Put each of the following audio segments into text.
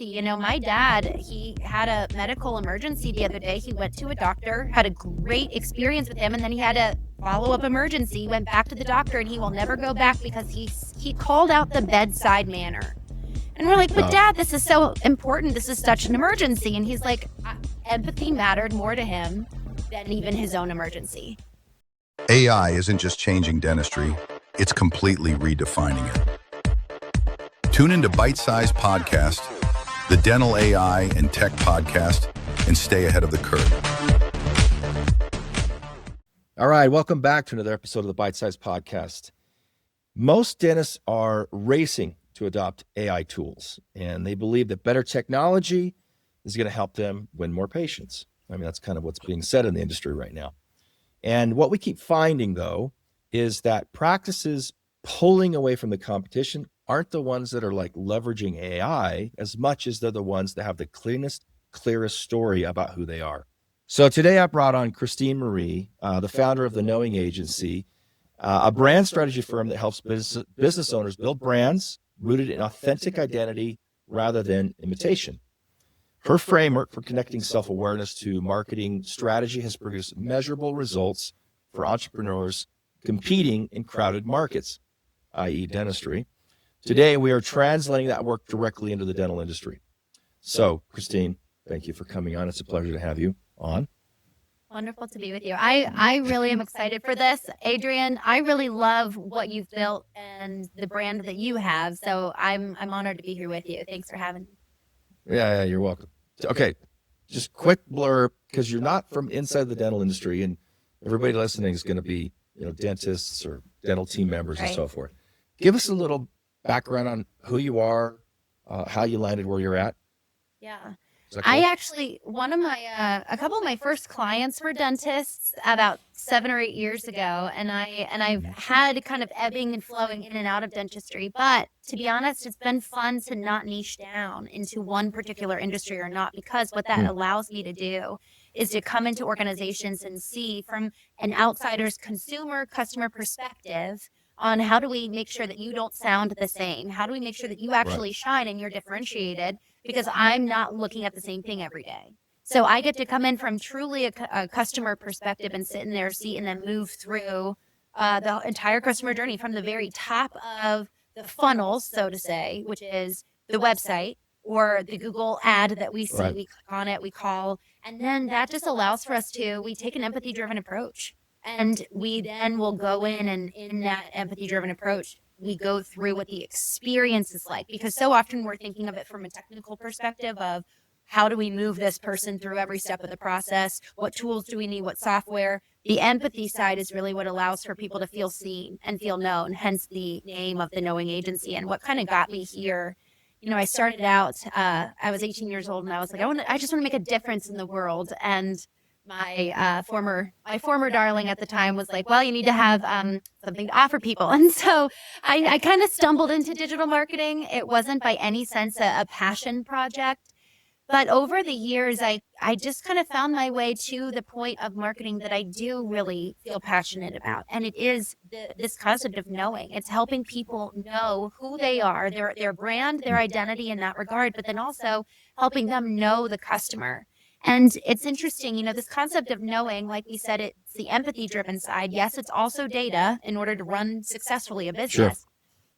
empathy. My dad, he had a medical emergency the other day. He went to a doctor, had a great experience with him, and then he had a follow-up emergency, went back to the doctor, and he will never go back because he called out the bedside manner. And we're like, but Dad, this is so important. This is such an emergency. And he's like, empathy mattered more to him than even his own emergency. AI isn't just changing dentistry, it's completely redefining it. Tune into Bite-Sized Podcast, the Dental AI and Tech Podcast, and stay ahead of the curve. All right, welcome back to another episode of the Bite-Sized Podcast. Most dentists are racing to adopt AI tools, and they believe that better technology is going to help them win more patients. I mean, that's kind of what's being said in the industry right now. And what we keep finding, though, is that practices pulling away from the competition aren't the ones that are like leveraging AI as much as they're the ones that have the clearest story about who they are. So today I brought on Christene Marie, the founder of the Knowing Agency, a brand strategy firm that helps business owners build brands rooted in authentic identity rather than imitation. Her framework for connecting self-awareness to marketing strategy has produced measurable results for entrepreneurs competing in crowded markets, i.e. dentistry. Today, we are translating that work directly into the dental industry. So, Christene, thank you for coming on. It's a pleasure to have you on. Wonderful to be with you. I really am excited for this. Adrian, I really love what you've built and the brand that you have. So I'm honored to be here with you. Thanks for having me. Yeah, you're welcome. Okay, just quick blurb, because you're not from inside the dental industry, and everybody listening is going to be, dentists or dental team members and so forth. Give us a little background on who you are, how you landed where you're at. Yeah. Cool? I actually, a couple of my first clients were dentists about 7 or 8 years ago. And I've had kind of ebbing and flowing in and out of dentistry. But to be honest, it's been fun to not niche down into one particular industry or not, because what that allows me to do is to come into organizations and see from an outsider's customer perspective on how do we make sure that you don't sound the same? How do we make sure that you actually shine and you're differentiated? Because I'm not looking at the same thing every day. So I get to come in from truly a customer perspective and sit in their seat and then move through the entire customer journey from the very top of the funnel, so to say, which is the website or the Google ad that we see, we click on it, we call, and then that just allows for us we take an empathy-driven approach. And we then will go in, and in that empathy-driven approach, we go through what the experience is like. Because so often we're thinking of it from a technical perspective of how do we move this person through every step of the process? What tools do we need? What software? The empathy side is really what allows for people to feel seen and feel known, hence the name of the Knowing Agency. And what kind of got me here, I started out, I was 18 years old, and I was like, I just want to make a difference in the world. And my former darling at the time was like, well, you need to have something to offer people. And so I kind of stumbled into digital marketing. It wasn't by any sense a passion project. But over the years, I just kind of found my way to the point of marketing that I do really feel passionate about. And it is this concept of knowing. It's helping people know who they are, their brand, their identity in that regard, but then also helping them know the customer. And it's interesting, this concept of knowing, like we said, it's the empathy-driven side. Yes, it's also data in order to run successfully a business. Sure.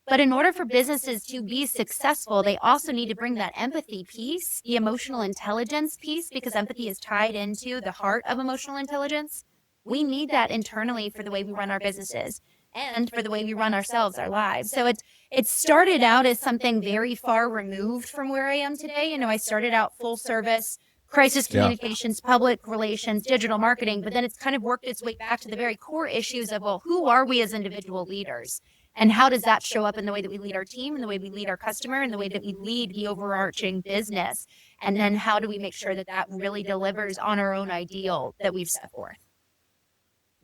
But in order for businesses to be successful, they also need to bring that empathy piece, the emotional intelligence piece, because empathy is tied into the heart of emotional intelligence. We need that internally for the way we run our businesses and for the way we run ourselves, our lives. So it started out as something very far removed from where I am today. I started out full service, crisis communications, public relations, digital marketing, but then it's kind of worked its way back to the very core issues of, well, who are we as individual leaders? And how does that show up in the way that we lead our team, in the way we lead our customer, in the way that we lead the overarching business? And then how do we make sure that that really delivers on our own ideal that we've set forth?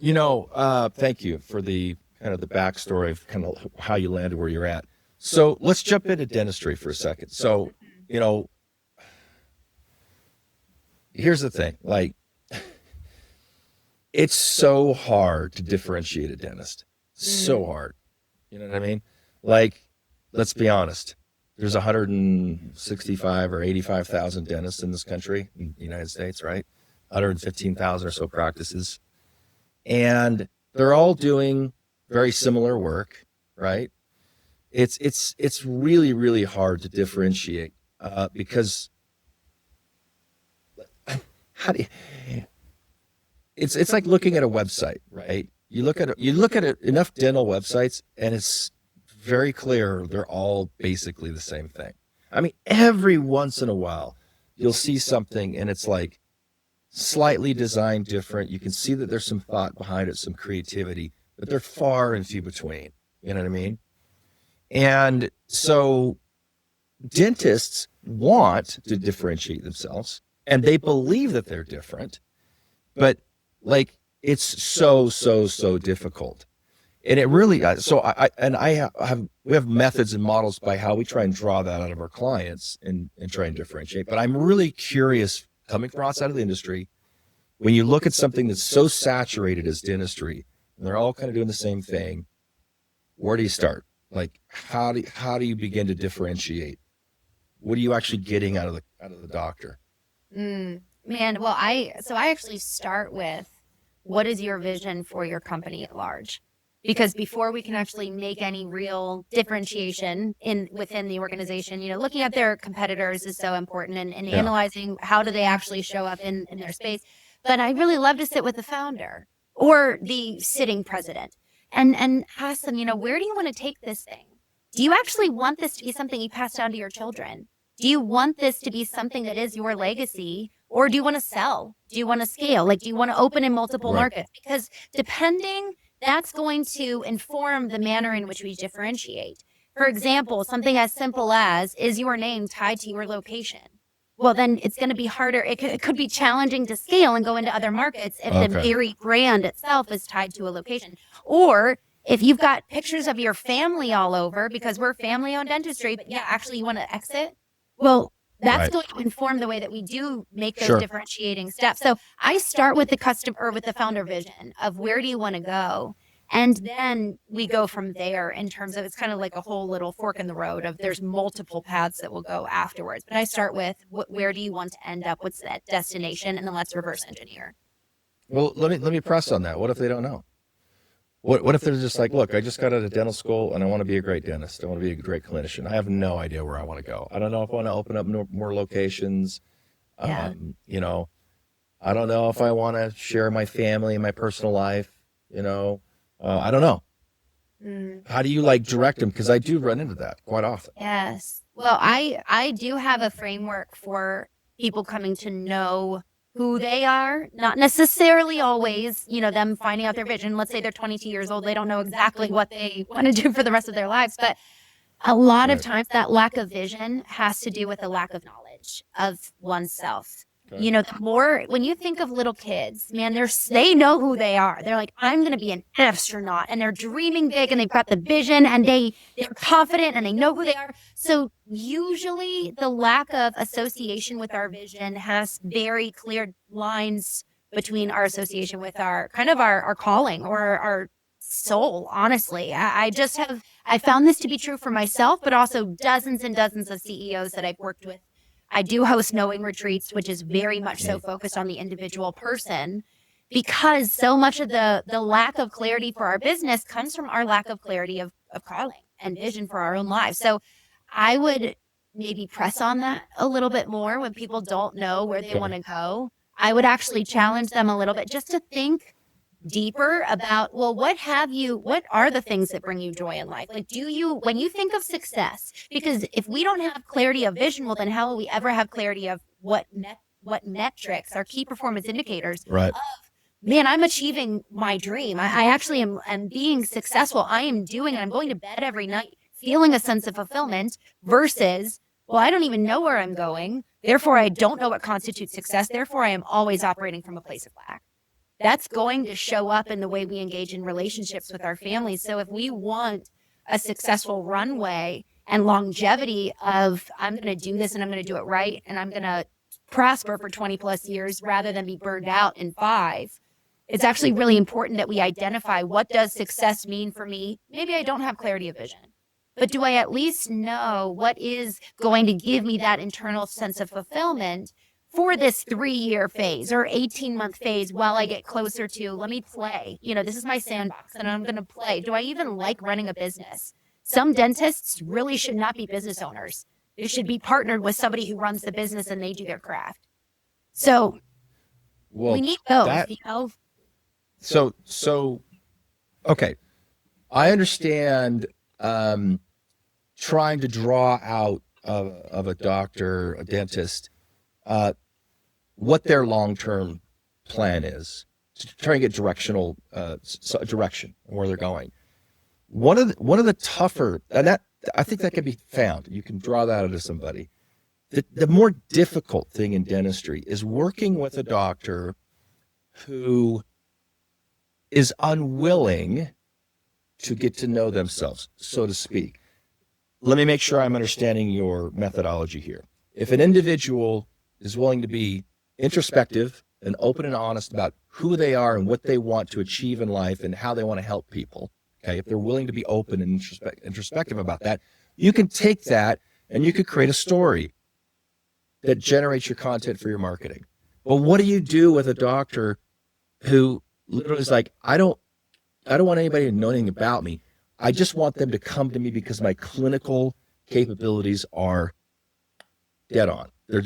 Thank you for the kind of the backstory of kind of how you landed where you're at. So let's jump into dentistry for a second. So, here's the thing, it's so hard to differentiate a dentist. So hard. You know what I mean? Let's be honest. there's 165 or 85,000 dentists in this country, in the United States, right? 115,000 or so practices. And they're all doing very similar work, right? It's really, really hard to differentiate because how do you, it's like looking at a website, right? You look at enough dental websites, and it's very clear they're all basically the same thing. I mean, every once in a while, you'll see something, and it's like slightly designed different. You can see that there's some thought behind it, some creativity, but they're far and few between. You know what I mean? And so dentists want to differentiate themselves, and they believe that they're different, but like it's so difficult. And it really, so we have methods and models by how we try and draw that out of our clients and try and differentiate. But I'm really curious, coming from outside of the industry, when you look at something that's so saturated as dentistry, and they're all kind of doing the same thing, where do you start? Like, how do you begin to differentiate? What are you actually getting out of the doctor? Man, well, I actually start with, what is your vision for your company at large? Because before we can actually make any real differentiation within the organization, looking at their competitors is so important, and analyzing how do they actually show up in their space. But I really love to sit with the founder or the sitting president and ask them, where do you want to take this thing? Do you actually want this to be something you pass down to your children? Do you want this to be something that is your legacy? Or do you want to sell? Do you want to scale? Like, do you want to open in multiple markets? Because that's going to inform the manner in which we differentiate. For example, something as simple as, is your name tied to your location? Well, then it's going to be harder. It could be challenging to scale and go into other markets if the very brand itself is tied to a location. Or if you've got pictures of your family all over, because we're family-owned dentistry, but actually you want to exit, well, that's going to inform the way that we do make those differentiating steps. So I start with the customer, or with the founder vision of, where do you want to go? And then we go from there in terms of, it's kind of like a whole little fork in the road of, there's multiple paths that will go afterwards. But I start with, where do you want to end up? What's that destination? And then let's reverse engineer. Well, let me press on that. What if they don't know? What if they're just like, look, I just got out of dental school and I want to be a great dentist. I want to be a great clinician. I have no idea where I want to go. I don't know if I want to open up more locations. I don't know if I want to share my family and my personal life. I don't know. How do you direct them? Because I do run into that quite often. Yes. Well, I do have a framework for people coming to know who they are, not necessarily always, them finding out their vision. Let's say they're 22 years old. They don't know exactly what they want to do for the rest of their lives. But a lot of times that lack of vision has to do with a lack of knowledge of oneself. Okay. The more, when you think of little kids, man, they know who they are. They're like, I'm going to be an astronaut, and they're dreaming big, and they've got the vision, and they're confident, and they know who they are. So usually the lack of association with our vision has very clear lines between our association with our calling or our soul. Honestly, I found this to be true for myself, but also dozens and dozens of CEOs that I've worked with. I do host knowing retreats, which is very much so focused on the individual person, because so much of the lack of clarity for our business comes from our lack of clarity of calling and vision for our own lives. So I would maybe press on that a little bit more when people don't know where they want to go. I would actually challenge them a little bit just to think deeper about, well, what are the things that bring you joy in life? Like, when you think of success, because if we don't have clarity of vision, well, then how will we ever have clarity of what metrics, our key performance indicators of, man, I'm achieving my dream. I actually am being successful. I am doing it. I'm going to bed every night feeling a sense of fulfillment, versus, well, I don't even know where I'm going. Therefore, I don't know what constitutes success. Therefore, I am always operating from a place of lack. That's going to show up in the way we engage in relationships with our families. So if we want a successful runway and longevity of, I'm going to do this and I'm going to do it right, and I'm going to prosper for 20 plus years rather than be burned out in 5, it's actually really important that we identify, what does success mean for me? Maybe I don't have clarity of vision. but do I at least know what is going to give me that internal sense of fulfillment for this 3-year phase or 18-month phase while I get closer to, let me play. This is my sandbox and I'm going to play. Do I even like running a business? Some dentists really should not be business owners. They should be partnered with somebody who runs the business and they do their craft. So we need both, So, okay. I understand trying to draw out of a doctor, a dentist, what their long-term plan is, to try and get direction where they're going. One of the tougher, and that I think that can be found. You can draw that out of somebody. The more difficult thing in dentistry is working with a doctor who is unwilling to get to know themselves, so to speak. Let me make sure I'm understanding your methodology here. If an individual is willing to be introspective and open and honest about who they are and what they want to achieve in life and how they want to help people, okay, if they're willing to be open and introspective about that, you can take that and you could create a story that generates your content for your marketing. But what do you do with a doctor who literally is like, I don't want anybody to know anything about me. I just want them to come to me because my clinical capabilities are dead on. They're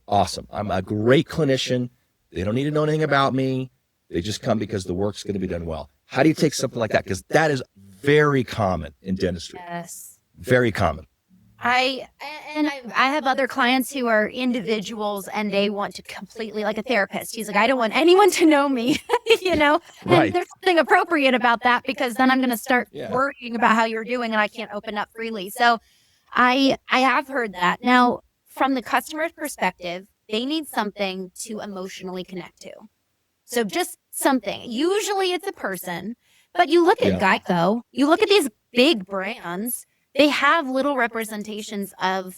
awesome. I'm a great clinician. They don't need to know anything about me. They just come because the work's going to be done well. How do you take something like that? Because that is very common in dentistry. Yes. Very common. I have other clients who are individuals and they want to completely, like a therapist. He's like, I don't want anyone to know me, And Right. there's something appropriate about that because then I'm going to start worrying about how you're doing and I can't open up freely. So I have heard that. Now, from the customer's perspective, they need something to emotionally connect to. So just something. Usually it's a person, but you look at Geico, you look at these big brands, they have little representations of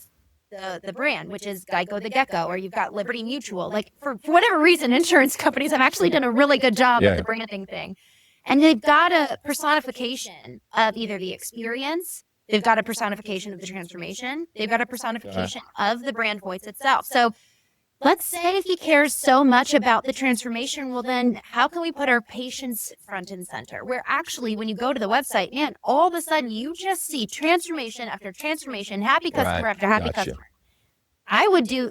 the brand, which is Geico the Gecko, or you've got Liberty Mutual. Like for whatever reason, insurance companies have actually done a really good job of the branding thing. And they've got a personification of either the experience, they've got a personification of the transformation, they've got a personification of the brand voice itself. So let's say if he cares so much about the transformation, well then how can we put our patients front and center? Where actually when you go to the website, man, all of a sudden you just see transformation after transformation, happy customer after happy customer.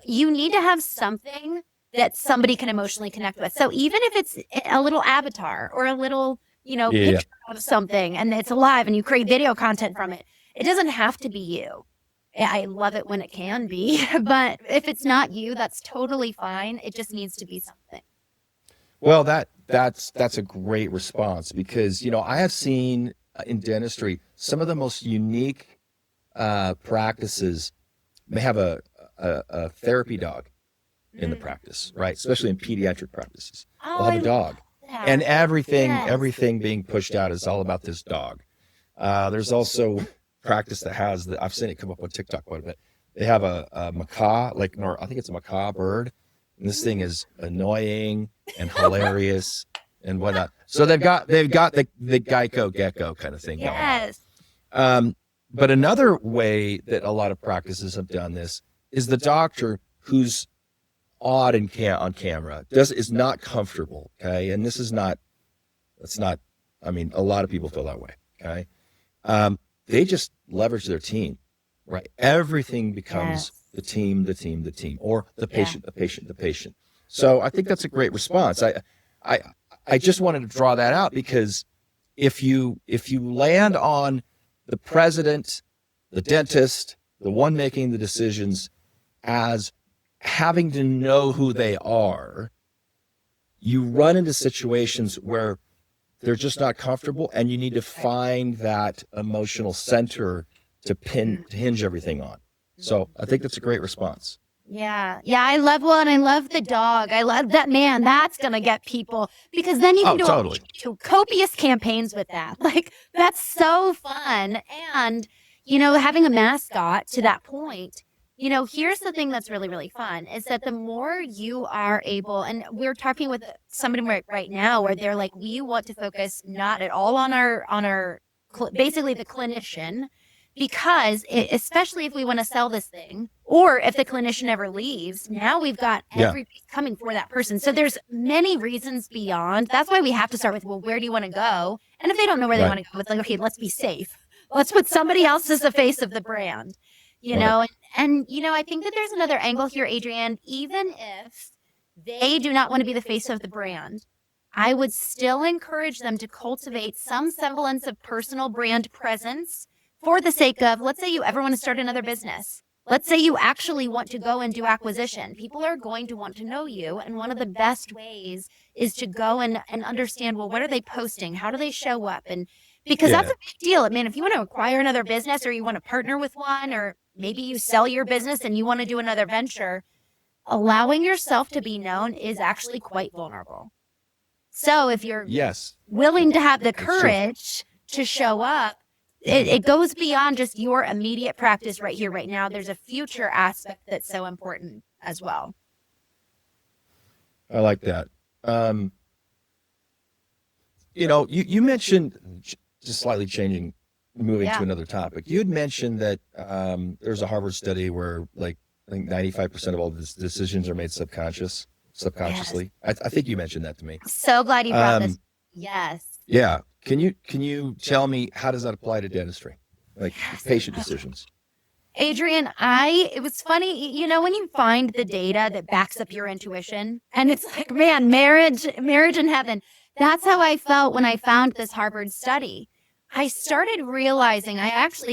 You need to have something that somebody can emotionally connect with. So even if it's a little avatar or a little, picture of something and it's alive and you create video content from it, it doesn't have to be you. I love it when it can be, but if it's not you, that's totally fine. It just needs to be something. Well, that's a great response because, I have seen in dentistry some of the most unique practices may have a therapy dog in the practice, right? Especially in pediatric practices. They'll have a dog. And everything being pushed out is all about this dog. There's also practice that has I've seen it come up on TikTok quite a bit. They have a macaw, I think it's a macaw bird, and this thing is annoying and hilarious and whatnot. So they've got the Geico gecko kind of thing going on. But another way that a lot of practices have done this is the doctor who's odd on camera is not comfortable. Okay, and that's not. I mean, a lot of people feel that way. Okay. They just leverage their team, right? Everything becomes the team, or the patient. So I think that's a great response. I just wanted to draw that out because if you land on the president, the dentist, the one making the decisions as having to know who they are, you run into situations where they're just not comfortable, and you need to find that emotional center to hinge everything on. So I think that's a great response. Yeah. I love the dog. I love that, man. That's going to get people because then you can do copious campaigns with that. Like that's so fun. And, having a mascot to that point, here's the thing that's really, really fun is that the more you are able, and we're talking with somebody right now where they're like, we want to focus not at all on our basically the clinician, because especially if we want to sell this thing, or if the clinician ever leaves, now we've got everybody coming for that person. So there's many reasons beyond. That's why we have to start with, well, where do you want to go? And if they don't know where they want to go, it's like, okay, let's be safe. Let's put somebody else as the face of the brand, you know? And, you know, I think that there's another angle here, Adrian. Even if they do not want to be the face of the brand, I would still encourage them to cultivate some semblance of personal brand presence for the sake of, let's say you ever want to start another business. Let's say you actually want to go and do acquisition. People are going to want to know you. And one of the best ways is to go and understand, well, what are they posting? How do they show up? And because that's a big deal. I mean, if you want to acquire another business, or you want to partner with one, or maybe you sell your business and you want to do another venture, allowing yourself to be known is actually quite vulnerable. So if you're willing to have the courage to show up, it goes beyond just your immediate practice right here, right now. There's a future aspect that's so important as well. I like that. You know, you mentioned, just slightly changing, moving to another topic. You had mentioned that there's a Harvard study where, like, I think 95% of all the decisions are made subconsciously. Yes. I think you mentioned that to me. So glad you brought this. Yes. Yeah. Can you tell me, how does that apply to dentistry? Like patient decisions? Adrian, it was funny, you know, when you find the data that backs up your intuition, and it's like, man, marriage in heaven. That's how I felt when I found this Harvard study. I started realizing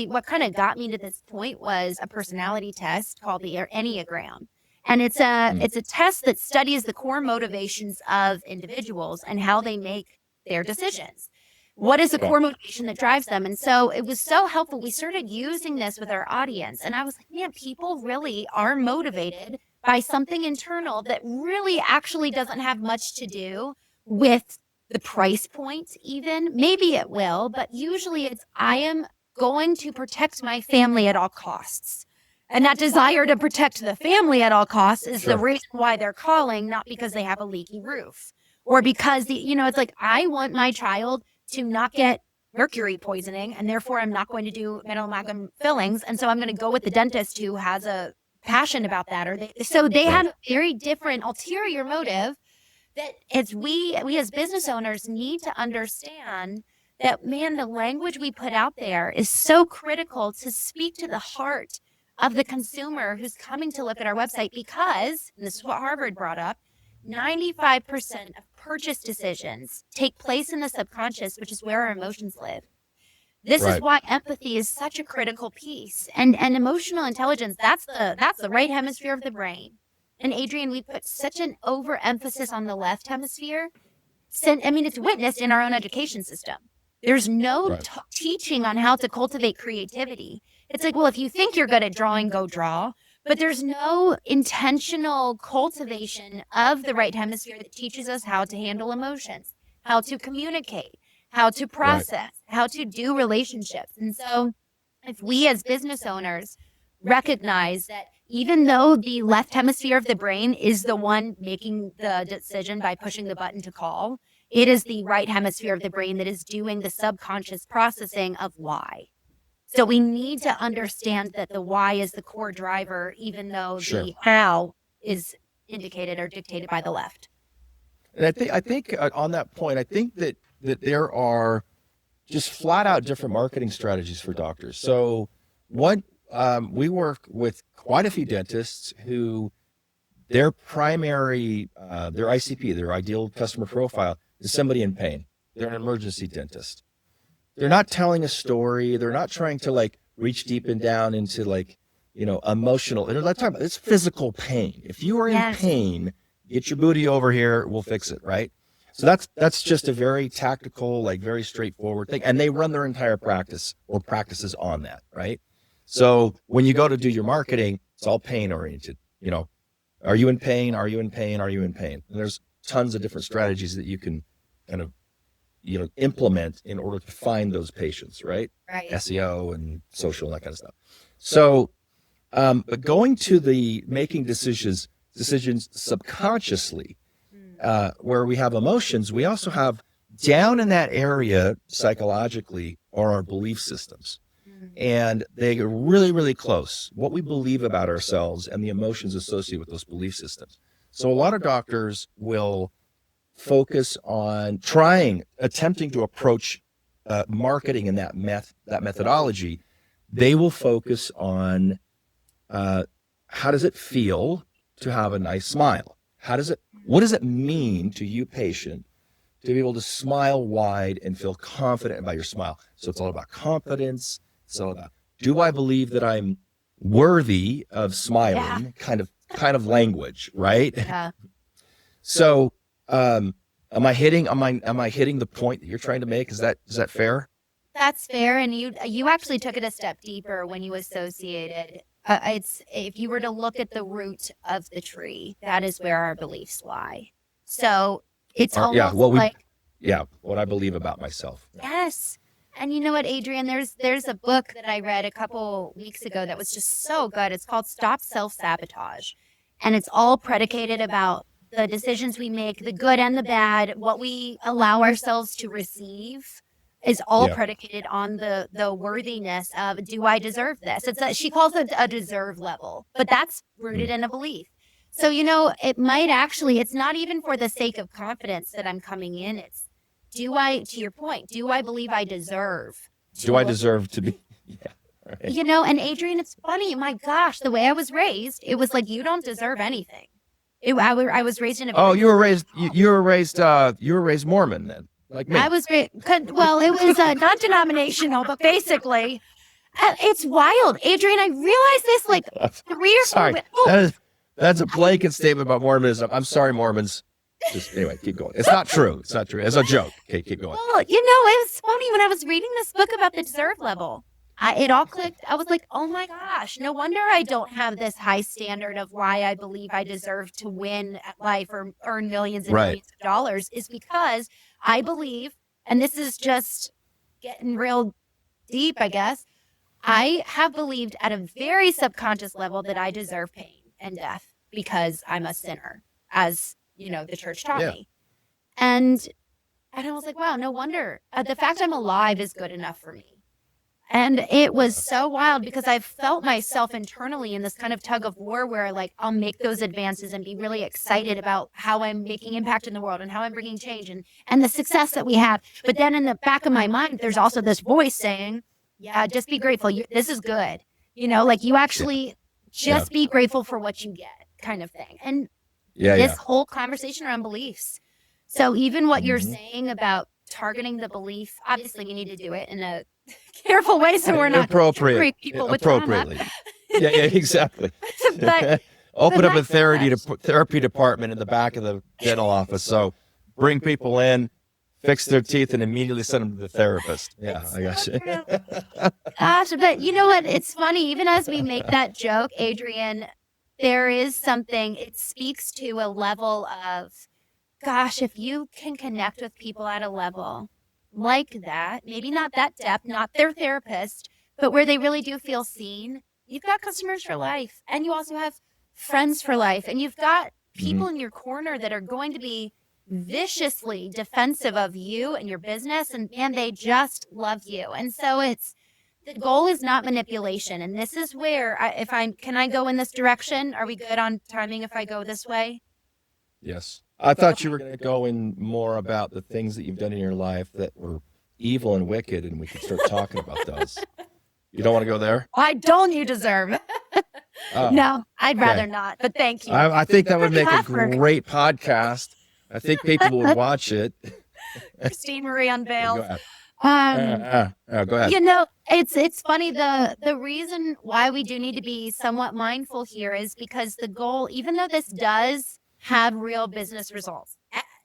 what kind of got me to this point was a personality test called the Enneagram. And it's a test that studies the core motivations of individuals and how they make their decisions. What is the core motivation that drives them? And so it was so helpful. We started using this with our audience. And I was like, man, people really are motivated by something internal that really actually doesn't have much to do with the price point even. Maybe it will, but usually it's, I am going to protect my family at all costs. And that desire to protect the family at all costs is the reason why they're calling, not because they have a leaky roof or because it's like, I want my child to not get mercury poisoning, and therefore I'm not going to do metal amalgam fillings. And so I'm going to go with the dentist who has a passion about that. So they had a very different ulterior motive that we as business owners need to understand that, man, the language we put out there is so critical to speak to the heart of the consumer who's coming to look at our website, because, and this is what Harvard brought up, 95% of purchase decisions take place in the subconscious, which is where our emotions live. This is why empathy is such a critical piece. And emotional intelligence, that's the right hemisphere of the brain. And Adrian, we put such an overemphasis on the left hemisphere. It's witnessed in our own education system. There's no teaching on how to cultivate creativity. It's like, well, if you think you're good at drawing, go draw. But there's no intentional cultivation of the right hemisphere that teaches us how to handle emotions, how to communicate, how to process, how to do relationships. And so if we as business owners recognize that even though the left hemisphere of the brain is the one making the decision by pushing the button to call, it is the right hemisphere of the brain that is doing the subconscious processing of why. So we need to understand that the why is the core driver, even though the how is indicated or dictated by the left. And I think on that point, I think that there are just flat out different marketing strategies for doctors. So we work with quite a few dentists who their primary, their ICP, their ideal customer profile, is somebody in pain. They're an emergency dentist. They're not telling a story. They're not trying to reach deep and down into emotional. And they're not talking about, it's physical pain. If you are in pain, get your booty over here. We'll fix it, right? So that's just a very tactical, very straightforward thing. And they run their entire practice or practices on that, right? So when you go to do your marketing, it's all pain oriented. Are you in pain? Are you in pain? Are you in pain? And there's tons of different strategies that you can kind of implement in order to find those patients, right? SEO and social and that kind of stuff. So, but going to the making decisions subconsciously, where we have emotions, we also have down in that area psychologically are our belief systems. And they are really, really close. What we believe about ourselves and the emotions associated with those belief systems. So a lot of doctors will focus on attempting to approach marketing in that methodology. They will focus on how does it feel to have a nice smile? What does it mean to you, patient, to be able to smile wide and feel confident about your smile? So it's all about confidence. It's all about, do I believe that I'm worthy of smiling? Kind of language, right? Yeah. So, am I hitting the point that you're trying to make? Is that fair? That's fair. And you actually took it a step deeper when you associated. It's if you were to look at the root of the tree, that is where our beliefs lie. So it's almost what I believe about myself. Yes. And you know what, Adrian, there's a book that I read a couple weeks ago that was just so good. It's called Stop Self-Sabotage. And it's all predicated about the decisions we make, the good and the bad, what we allow ourselves to receive is all predicated on the worthiness of, do I deserve this? She calls it a deserve level, but that's rooted in a belief. So, it might actually, it's not even for the sake of confidence that I'm coming in. It's, to your point, do I believe I deserve? Do I deserve to be? Yeah. Right. And Adrian, it's funny. My gosh, the way I was raised, it was like, you don't deserve anything. I was raised in a. Oh, you were raised Mormon then, like me. I was well, it was non-denominational, but basically, it's wild, Adrian. I realized this like 3 or 4 weeks. That's a blanket statement about Mormonism. I'm sorry, Mormons. Just anyway, keep going. It's not true. It's not true. It's a joke. Okay, keep going. Well, it was funny when I was reading this book about the deserve level. It all clicked. I was like, oh my gosh, no wonder I don't have this high standard of why I believe I deserve to win at life or earn millions and millions of dollars, is because I believe, and this is just getting real deep, I guess, I have believed at a very subconscious level that I deserve pain and death because I'm a sinner, as the church taught me. And I was like, wow, no wonder. The fact I'm alive is good enough for me. And it was so wild because I felt myself internally in this kind of tug of war where like I'll make those advances and be really excited about how I'm making impact in the world and how I'm bringing change and the success that we have. But then in the back of my mind, there's also this voice saying, yeah, just be grateful. This is good. Like you actually just be grateful for what you get, kind of thing. And this whole conversation around beliefs. So even what you're saying about targeting the belief, obviously we need to do it in a careful way so we're not triggering people with appropriately. Yeah, exactly. But open up a therapy department in the back of the dental office. So bring people in, fix their teeth, and immediately send them to the therapist. Yeah, I got you. Gosh, but you know what? It's funny. Even as we make that joke, Adrian, there is something. It speaks to a level of, gosh, if you can connect with people at a level like that, maybe not that depth, not their therapist, but where they really do feel seen, you've got customers for life. And you also have friends for life. And you've got people in your corner that are going to be viciously defensive of you and your business. And they just love you. And so the goal is not manipulation. And this is where, can I go in this direction? Are we good on timing if I go this way? Yes. I thought you were going to go in more about the things that you've done in your life that were evil and wicked, and we could start talking about those. You don't want to go there? Why don't you deserve? No, I'd rather not, but thank you. I think that would make a great podcast. I think people would watch it. Christene Marie unveiled. Go ahead. Go ahead. It's funny. The reason why we do need to be somewhat mindful here is because the goal, even though this does have real business results,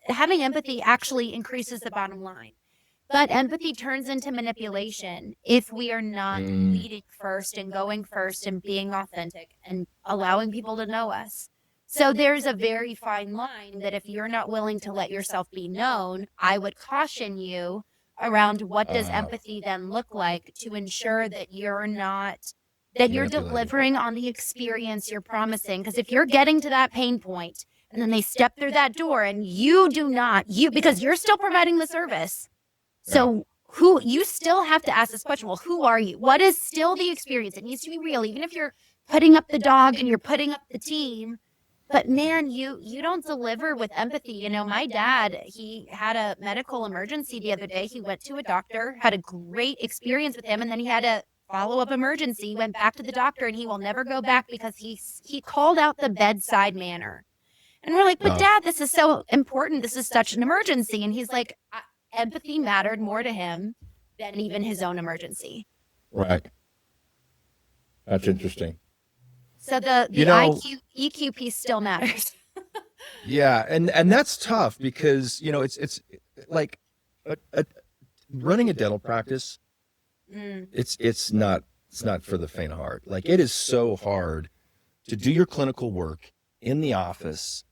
having empathy actually increases the bottom line. But empathy turns into manipulation if we are not leading first and going first and being authentic and allowing people to know us. So there's a very fine line that if you're not willing to let yourself be known, I would caution you around what does empathy then look like to ensure that you're delivering on the experience you're promising. Because if you're getting to that pain point and then they step through that door and you do not, because you're still providing the service. So who you still have to ask this question. Well, who are you? What is still the experience? It needs to be real, even if you're putting up the dog and you're putting up the team. But man, you don't deliver with empathy. You know, my dad, he had a medical emergency the other day. He went to a doctor, had a great experience with him, and then he had a follow-up emergency. He went back to the doctor, and he will never go back because he called out the bedside manner. And we're like, but Dad, this is so important. This is such an emergency. And he's like, empathy mattered more to him than even his own emergency. Right. That's interesting. So the EQ piece still matters. Yeah, and that's tough because it's like running a dental practice. It's not for the faint of heart. Like, it is so hard to do your clinical work in the office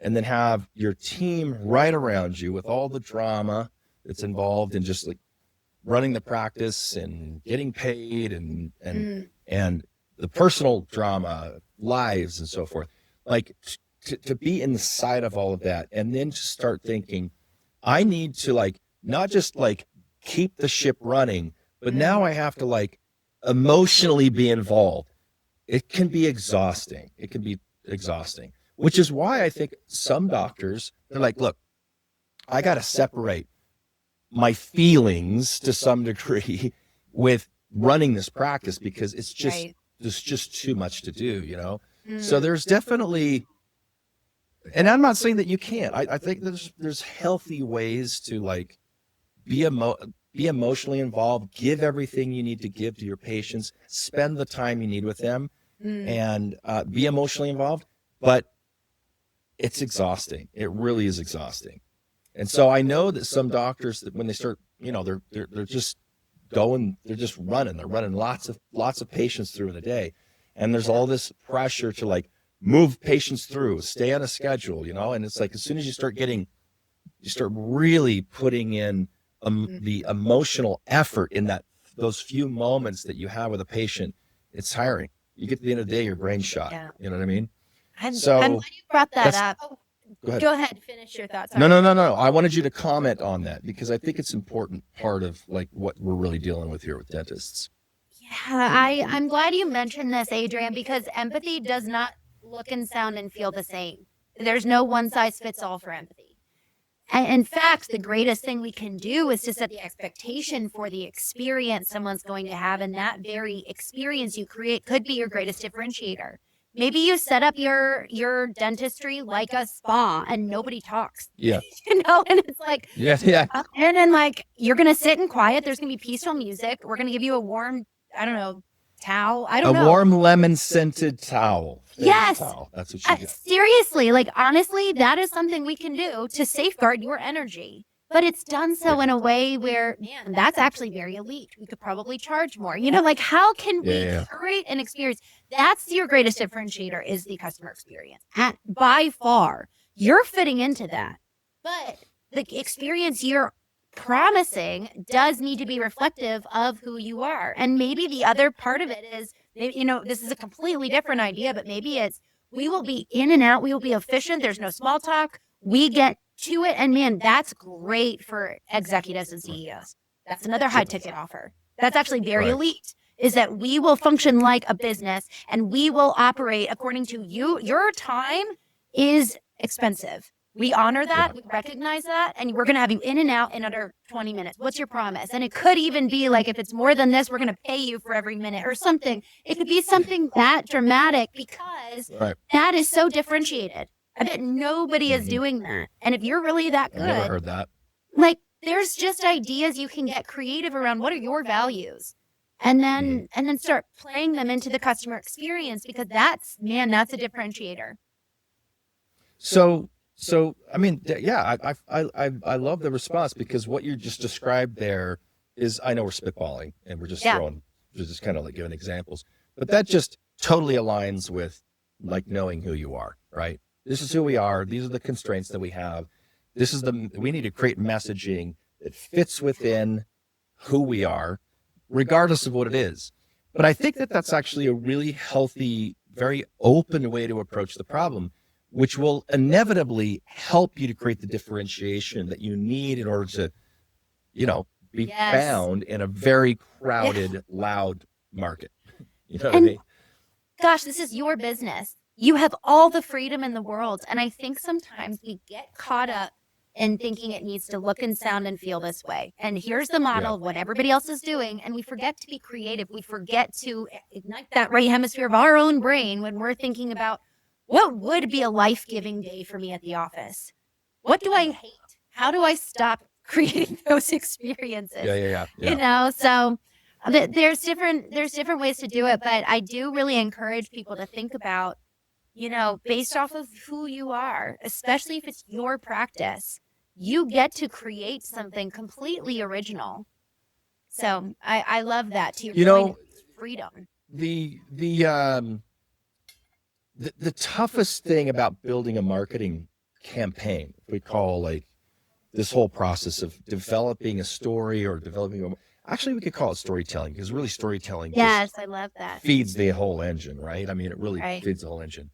and then have your team right around you with all the drama that's involved in just like running the practice and getting paid and the personal drama, lives and so forth. Like, to be inside of all of that and then to start thinking, I need to like not just like keep the ship running, but now I have to like emotionally be involved. It can be exhausting. Which is why I think some doctors, they're like, look, I got to separate my feelings to some degree with running this practice because it's just, Right. there's just too much to do, So there's definitely, and I'm not saying that you can't. I think there's healthy ways to like be emotionally involved, give everything you need to give to your patients, spend the time you need with them, and be emotionally involved. But it's exhausting. It really is exhausting. And so I know that some doctors, that when they start, they're just going, they're just running. They're running lots of patients through in a day, and there's all this pressure to like move patients through, stay on a schedule, and it's like as soon as you start really putting in the emotional effort in those few moments that you have with a patient, it's tiring. You get to the end of the day, your brain's shot. Yeah. You know what I mean? I'm So glad you brought that up. Oh, go ahead. Finish your thoughts. No. I wanted you to comment on that because I think it's an important part of like what we're really dealing with here with dentists. Yeah, I'm glad you mentioned this, Adrian, because empathy does not look and sound and feel the same. There's no one size fits all for empathy. And in fact, the greatest thing we can do is to set the expectation for the experience someone's going to have. And that very experience you create could be your greatest differentiator. Maybe you set up your dentistry like a spa and nobody talks. Yeah. And it's like, Yeah. And then like, you're going to sit in quiet. There's going to be peaceful music. We're going to give you a warm, I don't know, towel. I don't know. A warm lemon scented towel. Yes. Towel. That's what you get. Seriously, like honestly, that is something we can do to safeguard your energy. But it's done so in a way where, man, that's actually very elite. We could probably charge more. Like how can we curate an experience? That's your greatest differentiator is the customer experience. By far, you're fitting into that. But the experience you're promising does need to be reflective of who you are. And maybe the other part of it is, this is a completely different idea, but maybe it's we will be in and out. We will be efficient. There's no small talk. We get to it. And man, that's great for executives and CEOs. That's another high ticket offer. That's actually very elite, is that we will function like a business and we will operate according to you. Your time is expensive. We honor that. We recognize that. And we're going to have you in and out in under 20 minutes. What's your promise? And it could even be like, if it's more than this, we're going to pay you for every minute or something. It could be something that dramatic because that is so differentiated. I bet nobody is doing that. And if you're really that good, I've never heard that. Like there's just ideas you can get creative around. What are your values? And then start playing them into the customer experience because that's a differentiator. So I mean, I love the response because what you just described there is, I know we're spitballing and we're just just kind of like giving examples, but that just totally aligns with like knowing who you are, right? This is who we are. These are the constraints that we have. We need to create messaging that fits within who we are, regardless of what it is. But I think that that's actually a really healthy, very open way to approach the problem, which will inevitably help you to create the differentiation that you need in order to, be Yes. found in a very crowded, loud market. You know what And I mean? gosh, this is your business. You have all the freedom in the world. And I think sometimes we get caught up in thinking it needs to look and sound and feel this way. And here's the model of what everybody else is doing. And we forget to be creative. We forget to ignite that right hemisphere of our own brain when we're thinking about what would be a life-giving day for me at the office. What do I hate? How do I stop creating those experiences? Yeah. You know, so there's different ways to do it, but I do really encourage people to think about, you know, based off of who you are, especially if it's your practice, you get to create something completely original. So I love that. To your point, freedom. The toughest thing about building a marketing campaign, we call like this whole process of developing a story or actually we could call it storytelling, because really storytelling Yes, I love that. feeds the whole engine, right? I mean, it really feeds the whole engine.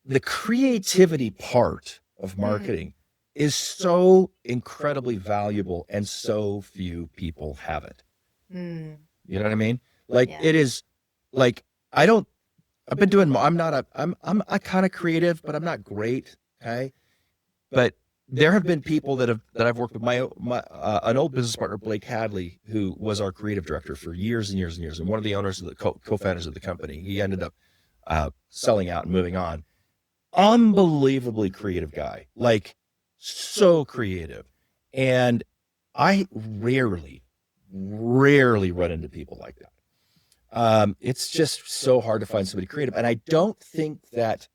The creativity part of marketing is so incredibly valuable, and so few people have it. You know what I mean? Like it is like, I'm kind of creative, but I'm not great. Okay. But there have been people that I've worked with, an old business partner, Blake Hadley, who was our creative director for years and years and years. And one of the owners of the co-founders of the company. He ended up selling out and moving on. Unbelievably creative guy, like so creative. And I rarely run into people like that. It's just so hard to find somebody creative. And I don't think that,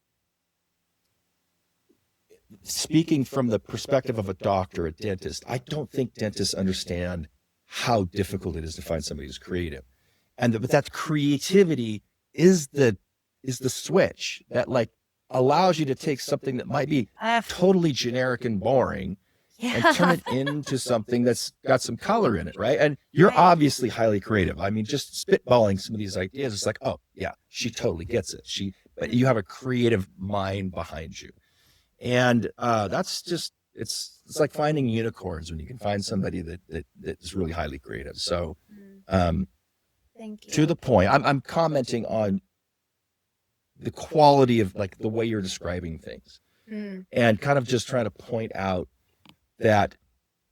speaking from the perspective of a doctor, a dentist, I don't think dentists understand how difficult it is to find somebody who's creative. But that creativity is the switch that like allows you to take something that might be totally generic and boring and turn it into something that's got some color in it, right? And you're obviously highly creative. I mean, just spitballing some of these ideas, it's like, oh yeah, she totally gets it. But you have a creative mind behind you. And that's just, it's like finding unicorns when you can find somebody that is really highly creative. So Thank you. To the point, I'm commenting on the quality of like the way you're describing things, and kind of just trying to point out that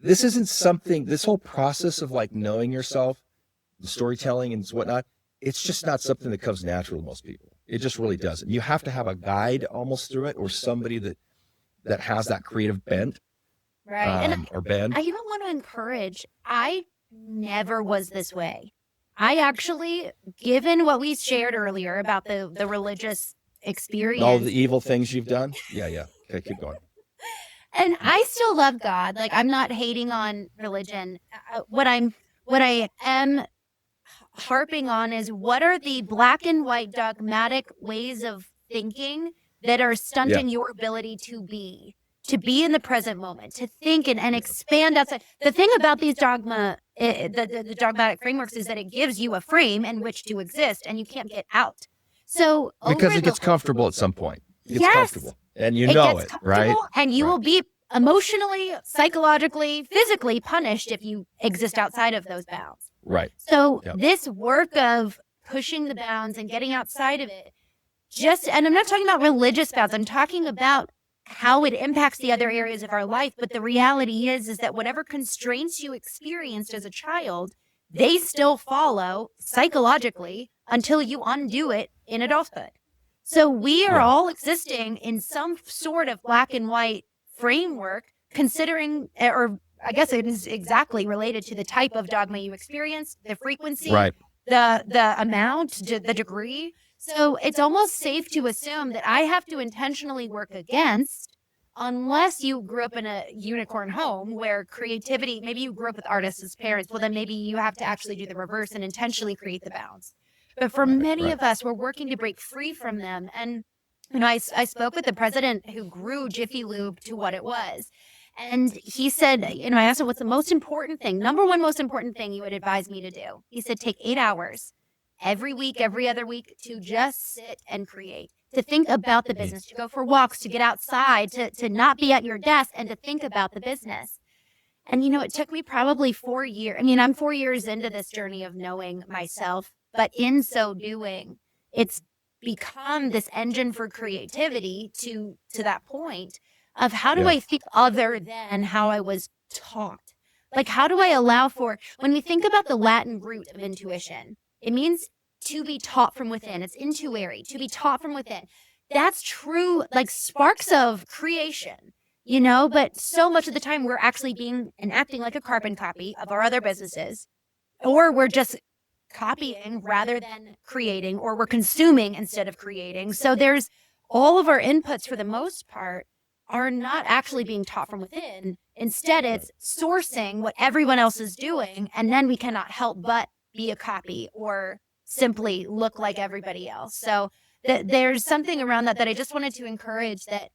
this isn't something, this whole process of like knowing yourself, the storytelling and whatnot, it's just not something that comes natural to most people. It just really doesn't. You have to have a guide almost through it, or somebody that has that creative bent, right? Or bend. I even want to encourage, I never was this way. I actually, given what we shared earlier about the religious experience, All the evil things you've done. Yeah. Okay, keep going. And I still love God. Like, I'm not hating on religion. What I am harping on is, what are the black and white dogmatic ways of thinking that are stunting your ability to be in the present moment, to think and expand outside. The thing about these the dogmatic frameworks is that it gives you a frame in which to exist, and you can't get out. So because it gets comfortable at some point. It gets comfortable, and you it know gets it, right? And you will be emotionally, psychologically, physically punished if you exist outside of those bounds. Right. So this work of pushing the bounds and getting outside of it, and I'm not talking about religious bounds, I'm talking about how it impacts the other areas of our life. But the reality is that whatever constraints you experienced as a child, they still follow psychologically until you undo it in adulthood. So we are all existing in some sort of black and white framework, considering, or I guess it is exactly related to the type of dogma you experienced, the frequency, the amount, the degree. So it's almost safe to assume that I have to intentionally work against, unless you grew up in a unicorn home where creativity, maybe you grew up with artists as parents, well, then maybe you have to actually do the reverse and intentionally create the bounds. But for many of us, we're working to break free from them. And, you know, I spoke with the president who grew Jiffy Lube to what it was. And he said, you know, I asked him, what's the most important thing, number one most important thing you would advise me to do? He said, take 8 hours every week, every other week, to just sit and create, to think about the business, to go for walks, to get outside, to not be at your desk, and to think about the business. And, it took me probably 4 years. I mean, I'm 4 years into this journey of knowing myself, but in so doing, it's become this engine for creativity to that point of how do Yeah. I think other than how I was taught? Like, how do I allow for, when we think about the Latin root of intuition, it means to be taught from within. It's intuere, to be taught from within. That's true, like sparks of creation, but so much of the time we're actually being and acting like a carbon copy of our other businesses, or we're just copying rather than creating, or we're consuming instead of creating. So there's all of our inputs for the most part are not actually being taught from within. Instead, it's sourcing what everyone else is doing, and then we cannot help but be a copy or simply look like everybody else. So there's something around that I just wanted to encourage, that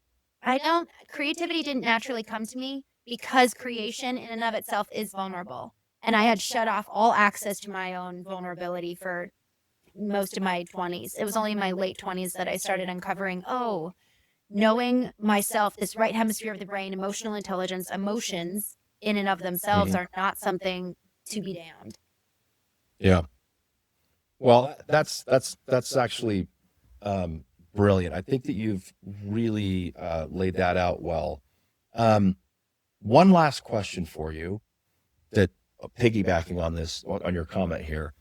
creativity didn't naturally come to me because creation in and of itself is vulnerable. And I had shut off all access to my own vulnerability for most of my 20s. It was only in my late 20s that I started uncovering, knowing myself, this right hemisphere of the brain, emotional intelligence, emotions in and of themselves are not something to be damned. Yeah. Well, that's actually brilliant. I think that you've really laid that out well. One last question for you, that piggybacking on this, on your comment here.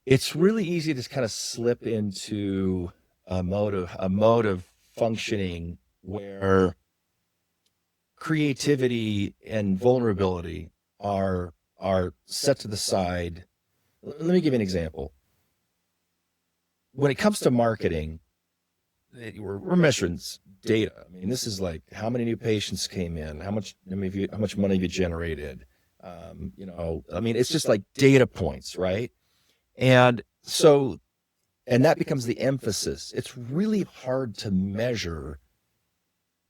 It's really easy to kind of slip into a mode of functioning where creativity and vulnerability are set to the side. Let me give you an example. When it comes to marketing, we're measuring data. I mean, this is like how many new patients came in, how much money you generated. I mean, it's just like data points, right? And that becomes the emphasis. It's really hard to measure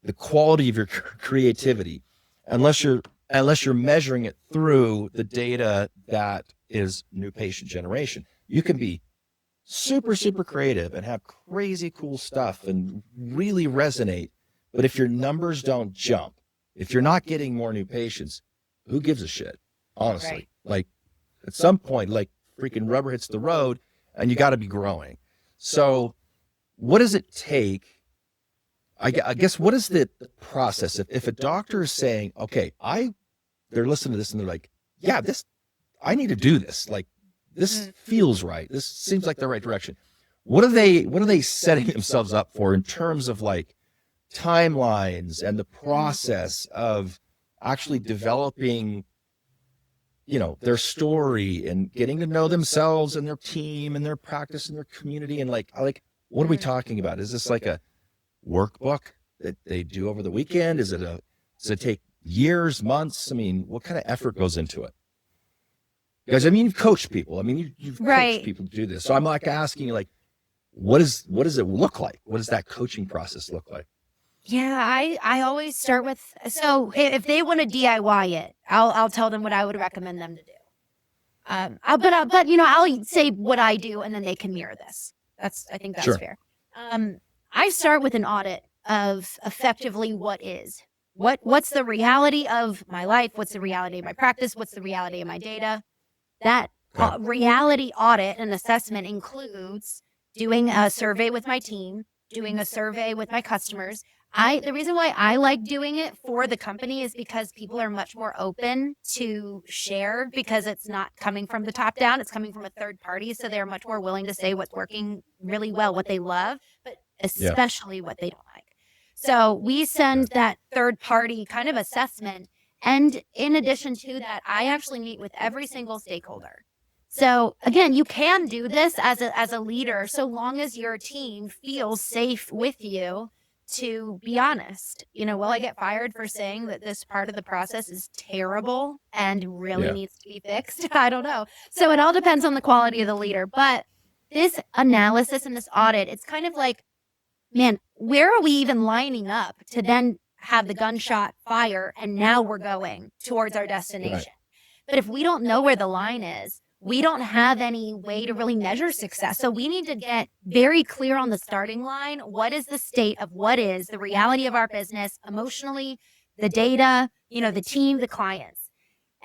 the quality of your creativity unless you're measuring it through the data that is new patient generation. You can be super, super creative and have crazy cool stuff and really resonate. But if your numbers don't jump, if you're not getting more new patients, who gives a shit? Honestly, Right. Like at some point, like freaking rubber hits the road and you got to be growing. So what does it take? I guess, what is the process? If a doctor is saying, okay, they're listening to this and they're like, yeah, I need to do this. Like, this feels right. This seems like the right direction. What are they setting themselves up for in terms of like timelines and the process of actually developing, their story and getting to know themselves and their team and their practice and their community? And like, what are we talking about? Is this like a workbook that they do over the weekend? Does it take years, months? I mean, what kind of effort goes into it? Because, I mean, you've coached people. I mean, you've Right. coached people to do this. So I'm like asking you, like, what does it look like? What does that coaching process look like? Yeah, I always start with, so if they want to DIY it, I'll tell them what I would recommend them to do. I'll say what I do, and then they can mirror this. I think that's Sure. fair. I start with an audit of effectively what is. What's the reality of my life? What's the reality of my practice? What's the reality of my data? That reality audit and assessment includes doing a survey with my team, doing a survey with my customers. The reason why I like doing it for the company is because people are much more open to share, because it's not coming from the top down, it's coming from a third party. So they're much more willing to say what's working really well, what they love, but especially what they don't like. So we send that third party kind of assessment. And in addition to that, I actually meet with every single stakeholder. So again, you can do this as a leader, so long as your team feels safe with you to be honest. Will I get fired for saying that this part of the process is terrible and really needs to be fixed? I don't know. So it all depends on the quality of the leader. But this analysis and this audit, it's kind of like, man, where are we even lining up to then have the gunshot fire, and now we're going towards our destination? Right. But if we don't know where the line is, we don't have any way to really measure success. So we need to get very clear on the starting line. What is the state of what is the reality of our business emotionally, the data, the team, the clients.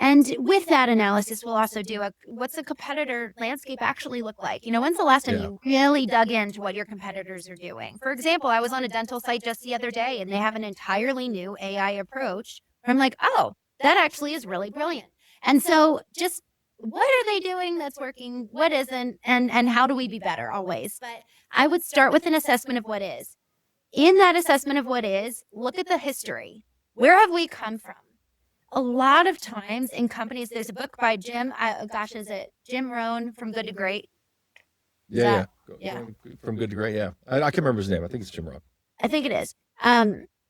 And with that analysis, we'll also do what's the competitor landscape actually look like? When's the last time you really dug into what your competitors are doing? For example, I was on a dental site just the other day, and they have an entirely new AI approach. I'm like, oh, that actually is really brilliant. And so just what are they doing that's working? What isn't? And how do we be better always? But I would start with an assessment of what is. In that assessment of what is, look at the history. Where have we come from? A lot of times in companies, there's a book by Jim Rohn, From Good to Great? Yeah. Yeah. From Good to Great, yeah. I can't remember his name. I think it's Jim Rohn. I think it is.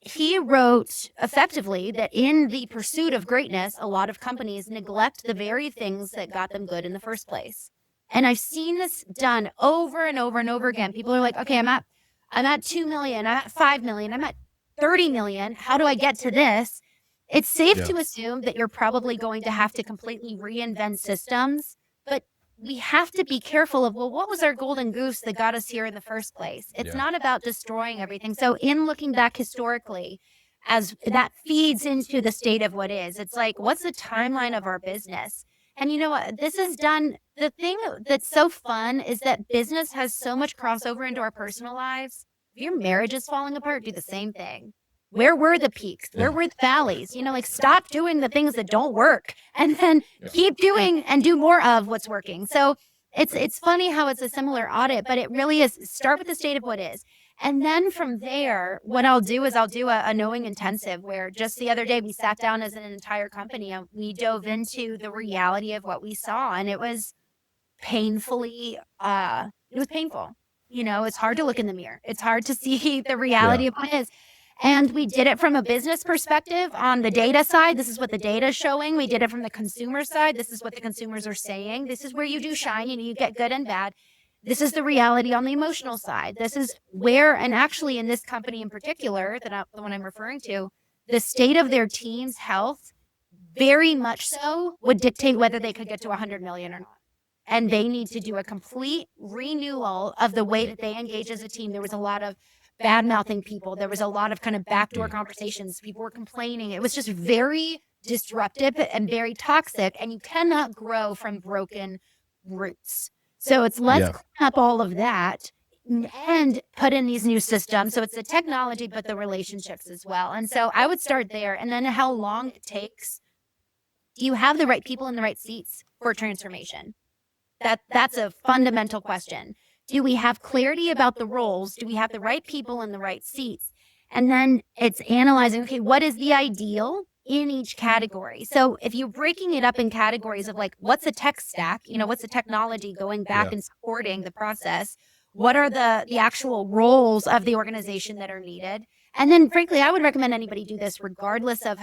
He wrote effectively that in the pursuit of greatness, a lot of companies neglect the very things that got them good in the first place. And I've seen this done over and over and over again. People are like, okay, I'm at 2 million, I'm at 5 million, I'm at 30 million. How do I get to this? It's safe to assume that you're probably going to have to completely reinvent systems, but we have to be careful of, well, what was our golden goose that got us here in the first place? It's not about destroying everything. So in looking back historically, as that feeds into the state of what is, it's like, what's the timeline of our business? And you know what? This is done. The thing that's so fun is that business has so much crossover into our personal lives. If your marriage is falling apart, do the same thing. Where were the peaks? Where were the valleys? Stop doing the things that don't work and then keep doing and do more of what's working. So it's funny how it's a similar audit, but it really is start with the state of what is. And then from there, what I'll do is I'll do a knowing intensive where just the other day we sat down as an entire company and we dove into the reality of what we saw. And it was painful. It's hard to look in the mirror. It's hard to see the reality of what is. And we did it from a business perspective on the data side. This is what the data is showing. We did it from the consumer side. This is what the consumers are saying. This is where you do shine. You get good and bad. This is the reality on the emotional side. This is where, and actually in this company in particular, the one I'm referring to, the state of their team's health very much so would dictate whether they could get to 100 million or not. And they need to do a complete renewal of the way that they engage as a team. There was a lot of bad-mouthing people. There was a lot of kind of backdoor conversations. People were complaining. It was just very disruptive and very toxic, and you cannot grow from broken roots. So it's let's clean up all of that and put in these new systems. So it's the technology, but the relationships as well. And so I would start there, and then how long it takes. Do you have the right people in the right seats for transformation? That's a fundamental question. Do we have clarity about the roles? Do we have the right people in the right seats? And then it's analyzing, okay, what is the ideal in each category? So if you're breaking it up in categories of like, what's a tech stack? What's the technology going back and supporting the process? What are the actual roles of the organization that are needed? And then frankly, I would recommend anybody do this regardless of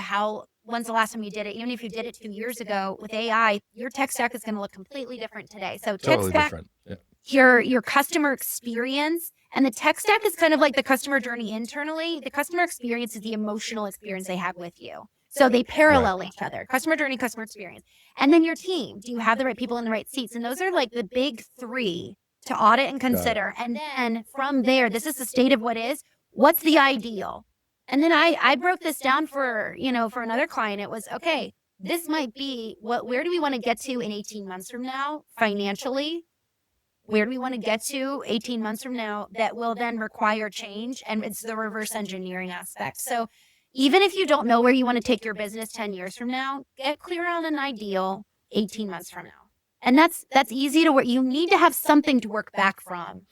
when's the last time you did it. Even if you did it 2 years ago with AI, your tech stack is going to look completely different today. So Totally tech stack, different. Yeah. your customer experience, and the tech stack is kind of like the customer journey internally. The customer experience is the emotional experience they have with you. So they parallel each other, customer journey, customer experience. And then your team, do you have the right people in the right seats? And those are like the big three to audit and consider. And then from there, this is the state of what is, what's the ideal? And then I broke this down for another client. It was, okay, this might be where do we want to get to in 18 months from now financially? Where do we want to get to 18 months from now that will then require change? And it's the reverse engineering aspect. So even if you don't know where you want to take your business 10 years from now, get clear on an ideal 18 months from now. And that's easy to work. You need to have something to work back from.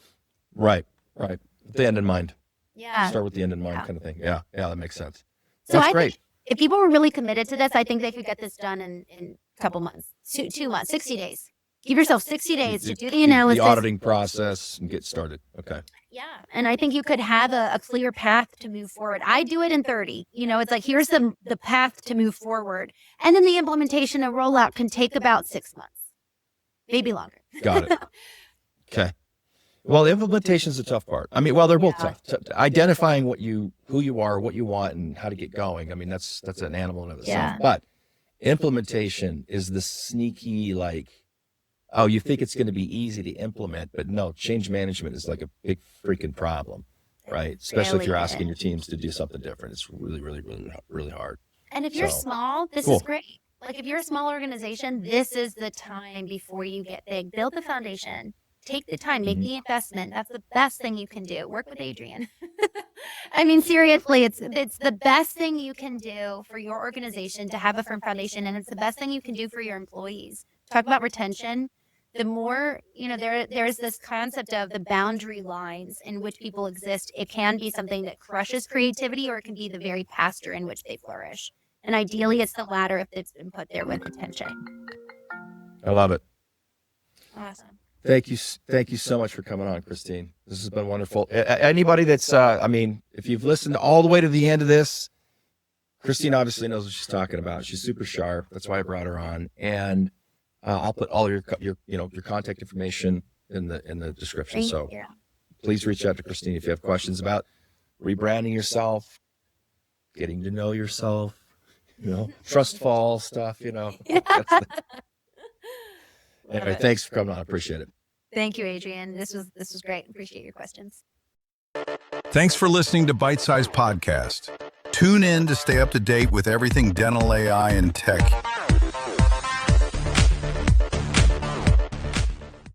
Right. The end in mind. Yeah. Start with the end in mind kind of thing. Yeah, that makes sense. So That's great. think if people were really committed to this, I think they could get this done in a couple months, 2 months, 60 days. Give yourself 60 days to do the analysis. The auditing process and get started. Okay. Yeah. And I think you could have a clear path to move forward. I do it in 30. It's like, here's the path to move forward. And then the implementation and rollout can take about 6 months, maybe longer. Got it. Okay. Well, the implementation is the tough part. I mean, they're both tough. So identifying who you are, what you want, and how to get going. I mean, that's an animal in of itself. Yeah. But implementation is the sneaky, like, you think it's going to be easy to implement, but no, change management is like a big freaking problem. right? Especially if Really you're good. asking your teams to do something different. It's really, really, really, really hard. And if you're So, small, this cool. is great. Like if you're a small organization, this is the time before you get big. Build the foundation. Take the time, make the investment. That's the best thing you can do. Work with Adrian. I mean, seriously, it's the best thing you can do for your organization to have a firm foundation, and it's the best thing you can do for your employees. Talk about retention. The more, there's this concept of the boundary lines in which people exist. It can be something that crushes creativity, or it can be the very pasture in which they flourish. And ideally, it's the latter if it's been put there with intention. I love it. Awesome. Thank you so much for coming on, Christene. This has been wonderful. Anybody that's, if you've listened all the way to the end of this, Christene obviously knows what she's talking about. She's super sharp. That's why I brought her on. And I'll put all your contact information in the description. Thank you. Please reach out to Christene if you have questions about rebranding yourself, getting to know yourself, trust fall stuff, Anyway, thanks for coming on. I appreciate it. Thank you, Adrian. This was great. Appreciate your questions. Thanks for listening to Bite Size Podcast. Tune in to stay up to date with everything dental AI and tech